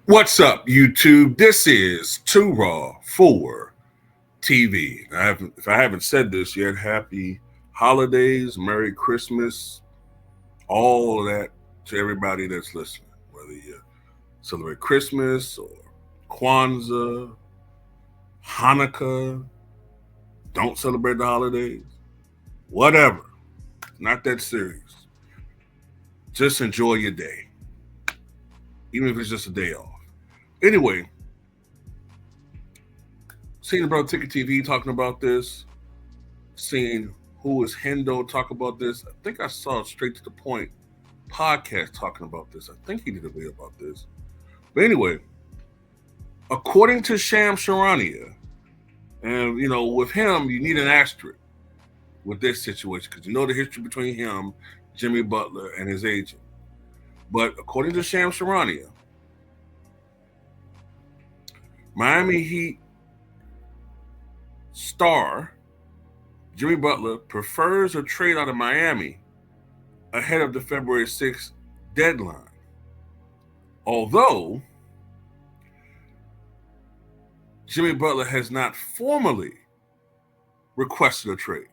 What's up, YouTube? This is Too Raw for TV. If I haven't said this yet, happy holidays, Merry Christmas, all of that to everybody that's listening. Whether you celebrate Christmas or Kwanzaa, Hanukkah, don't celebrate the holidays, whatever. Not that serious. Just enjoy your day, even if it's just a day off. Anyway, seeing about Ticket TV talking about this, seeing Who is Hendo talk about this. I think I saw Straight to the Point podcast talking about this. I think he did a video about this. But anyway, according to Sham Sharania, and with him, you need an asterisk with this situation because you know the history between him, Jimmy Butler, and his agent. But according to Sham Sharania, Miami Heat star Jimmy Butler prefers a trade out of Miami ahead of the February 6th deadline. Although Jimmy Butler has not formally requested a trade.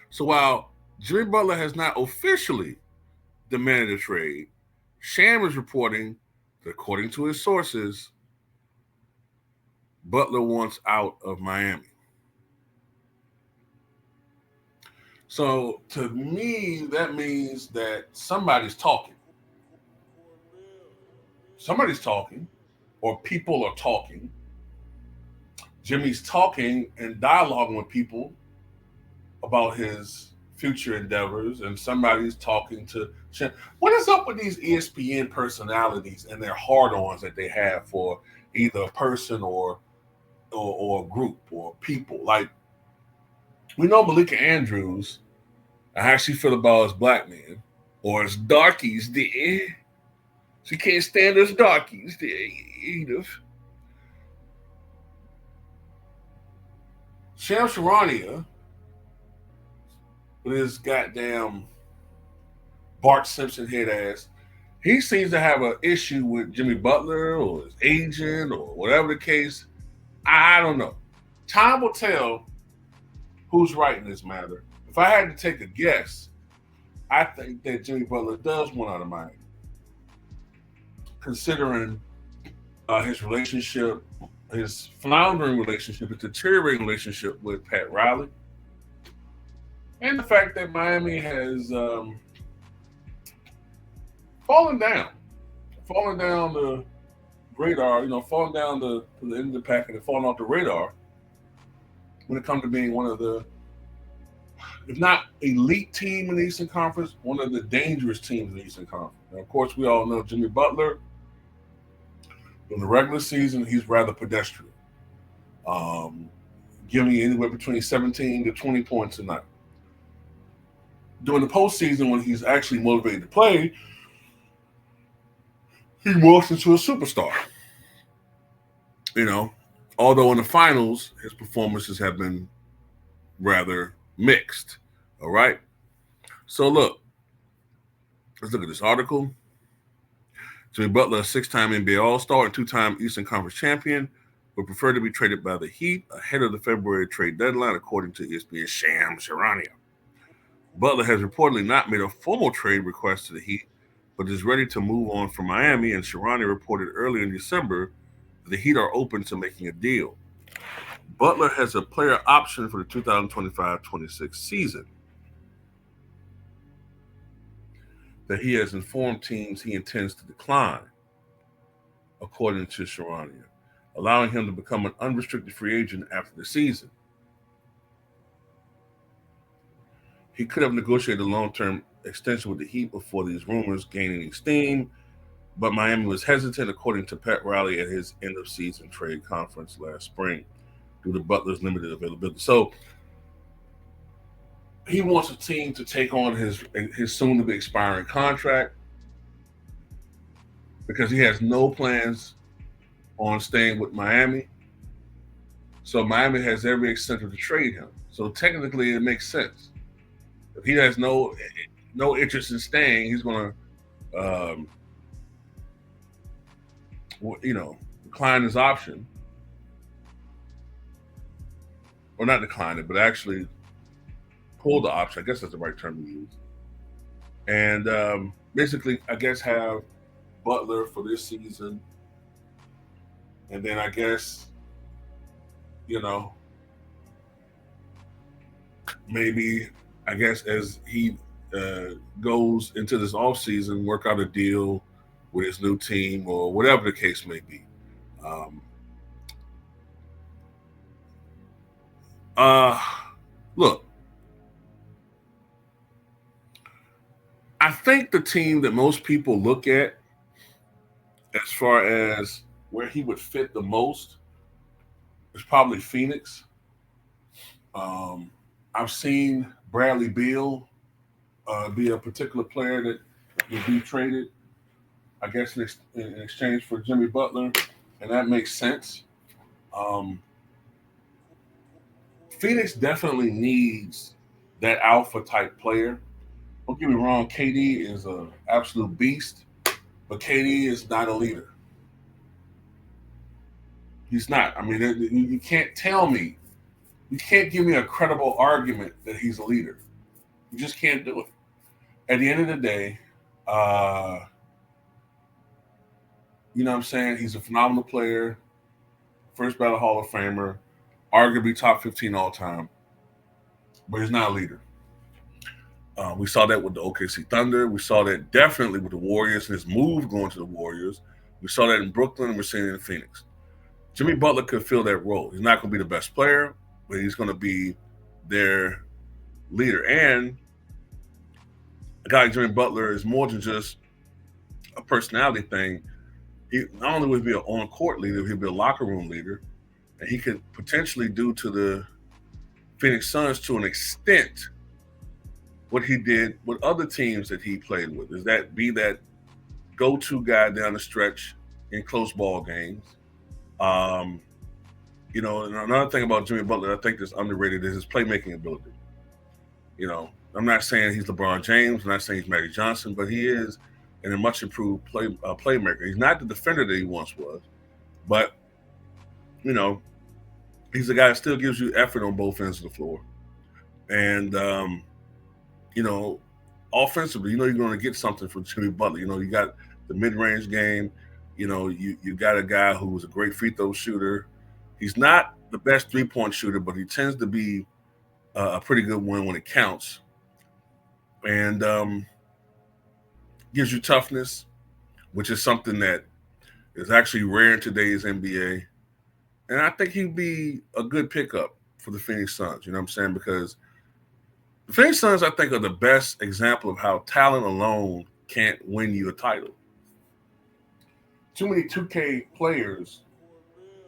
So while Jimmy Butler has not officially demanded a trade, Sham is reporting that according to his sources, Butler wants out of Miami. So to me, that means that somebody's talking. Somebody's talking, or people are talking. Jimmy's talking and dialoguing with people about his future endeavors, and somebody's talking to Sham. What is up with these ESPN personalities and their hard-ons that they have for either a person or a group or people? Like, we know Malika Andrews, how she feel about us black men, or us darkies there. She can't stand us darkies there, Edith. Sham Sharania, with his goddamn Bart Simpson head ass, he seems to have an issue with Jimmy Butler or his agent or whatever the case. I don't know. Time will tell who's right in this matter. If I had to take a guess, I think that Jimmy Butler does want out of Miami, considering his relationship, his floundering relationship, his deteriorating relationship with Pat Riley, and the fact that Miami has fallen down the radar, falling down to the end of the packet and falling off the radar when it comes to being one of the, if not elite team in the Eastern Conference, one of the dangerous teams in the Eastern Conference. And of course, we all know Jimmy Butler, in the regular season, he's rather pedestrian, giving you anywhere between 17 to 20 points a night. During the postseason, when he's actually motivated to play, he morphs into a superstar. Although in the finals, his performances have been rather mixed. All right. So let's look at this article. Jimmy Butler, a 6-time NBA All-Star and 2-time Eastern Conference champion, would prefer to be traded by the Heat ahead of the February trade deadline, according to ESPN Sham Sharania. Butler has reportedly not made a formal trade request to the Heat, but is ready to move on from Miami, and Sharania reported earlier in December that the Heat are open to making a deal. Butler has a player option for the 2025-26 season that he has informed teams he intends to decline, according to Sharania, allowing him to become an unrestricted free agent after the season. He could have negotiated a long-term extension with the Heat before these rumors gained any steam, but Miami was hesitant, according to Pat Riley at his end-of-season trade conference last spring, due to Butler's limited availability. So he wants a team to take on his soon-to-be expiring contract because he has no plans on staying with Miami. So Miami has every incentive to trade him. So technically, it makes sense. If he has no interest in staying, he's going to decline his option, or not decline it, but actually pull the option. I guess that's the right term to use. And basically, I guess have Butler for this season, and then I guess you know maybe I guess as he goes into this offseason, work out a deal with his new team or whatever the case may be. Um, uh, Look, I think the team that most people look at as far as where he would fit the most is probably Phoenix. Um, I've seen Bradley Beal be a particular player that would be traded, I guess, in exchange for Jimmy Butler, and that makes sense. Um, Phoenix definitely needs that alpha type player. Don't get me wrong, KD is an absolute beast, but KD is not a leader. He's not. I mean, you can't tell me, you can't give me a credible argument that he's a leader. You just can't do it. At the end of the day, uh, you know what I'm saying? He's a phenomenal player, first ballot Hall of Famer, arguably top 15 all time, but he's not a leader. We saw that with the OKC Thunder. We saw that definitely with the Warriors and his move going to the Warriors. We saw that in Brooklyn, and we're seeing it in Phoenix. Jimmy Butler could fill that role. He's not going to be the best player, but he's going to be their leader. And a guy like Jimmy Butler is more than just a personality thing. He not only would he be an on-court leader, he'd be a locker room leader, and he could potentially do to the Phoenix Suns to an extent what he did with other teams that he played with. Is that be that go-to guy down the stretch in close ball games. And another thing about Jimmy Butler I think is underrated is his playmaking ability. I'm not saying he's LeBron James, I'm not saying he's Magic Johnson, but he is a much improved playmaker. He's not the defender that he once was, but he's a guy that still gives you effort on both ends of the floor. And offensively, you're going to get something from Jimmy Butler. You got the mid-range game. You got a guy who was a great free throw shooter. He's not the best three-point shooter, but he tends to be a pretty good one when it counts. And gives you toughness, which is something that is actually rare in today's NBA. And I think he'd be a good pickup for the Phoenix Suns. You know what I'm saying? Because the Phoenix Suns, I think, are the best example of how talent alone can't win you a title. Too many 2K players,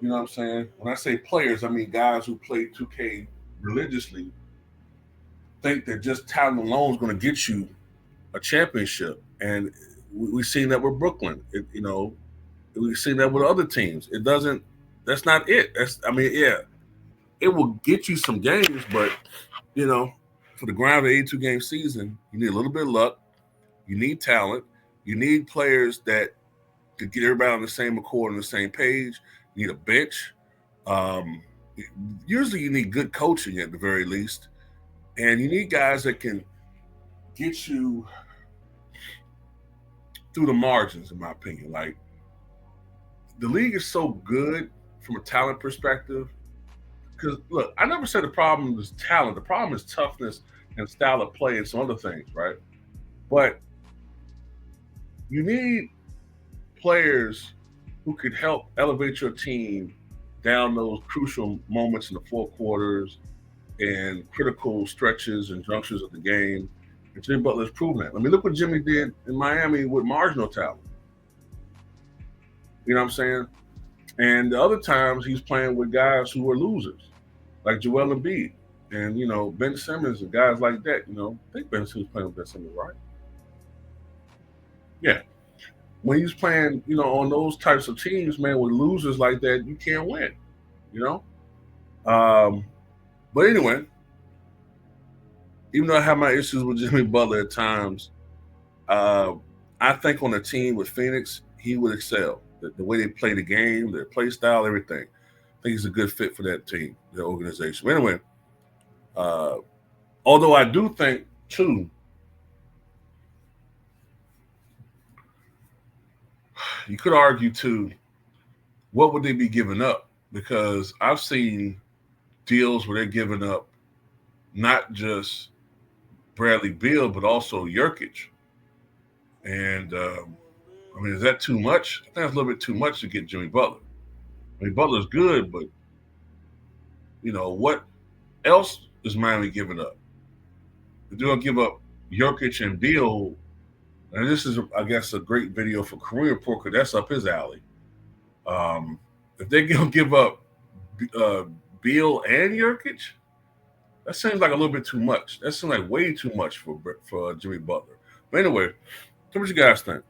you know what I'm saying? When I say players, I mean guys who play 2K religiously, think that just talent alone is going to get you a championship. And we've seen that with Brooklyn. We've seen that with other teams. That's not it. It will get you some games, but, for the ground of the 82-game season, you need a little bit of luck. You need talent. You need players that could get everybody on the same accord, on the same page. You need a bench. Usually you need good coaching at the very least. And you need guys that can get you through the margins, in my opinion. Like, the league is so good from a talent perspective. Because, look, I never said the problem is talent. The problem is toughness and style of play and some other things, right? But you need players who could help elevate your team down those crucial moments in the four quarters and critical stretches and junctures of the game. And Jimmy Butler's proven that. I mean, look what Jimmy did in Miami with marginal talent. You know what I'm saying? And the other times he's playing with guys who are losers, like Joel Embiid and, Ben Simmons and guys like that. I think Ben Simmons playing with Ben Simmons, right? Yeah. When he's playing, on those types of teams, man, with losers like that, you can't win, But anyway, even though I have my issues with Jimmy Butler at times, I think on a team with Phoenix, he would excel. the way they play the game, their play style, everything. I think he's a good fit for that team, their organization. But anyway, although I do think too, you could argue too, what would they be giving up? Because I've seen deals where they're giving up not just Bradley Beal, but also Jurkic. And I mean, is that too much? I think that's a little bit too much to get Jimmy Butler. I mean, Butler's good, but what else is Miami giving up? If they're gonna give up Jokic and Beal, and this is, I guess, a great video for Career Report because that's up his alley. If they're gonna give up Beal and Jokic, that seems like a little bit too much. That seems like way too much for Jimmy Butler. But anyway, tell me what you guys think.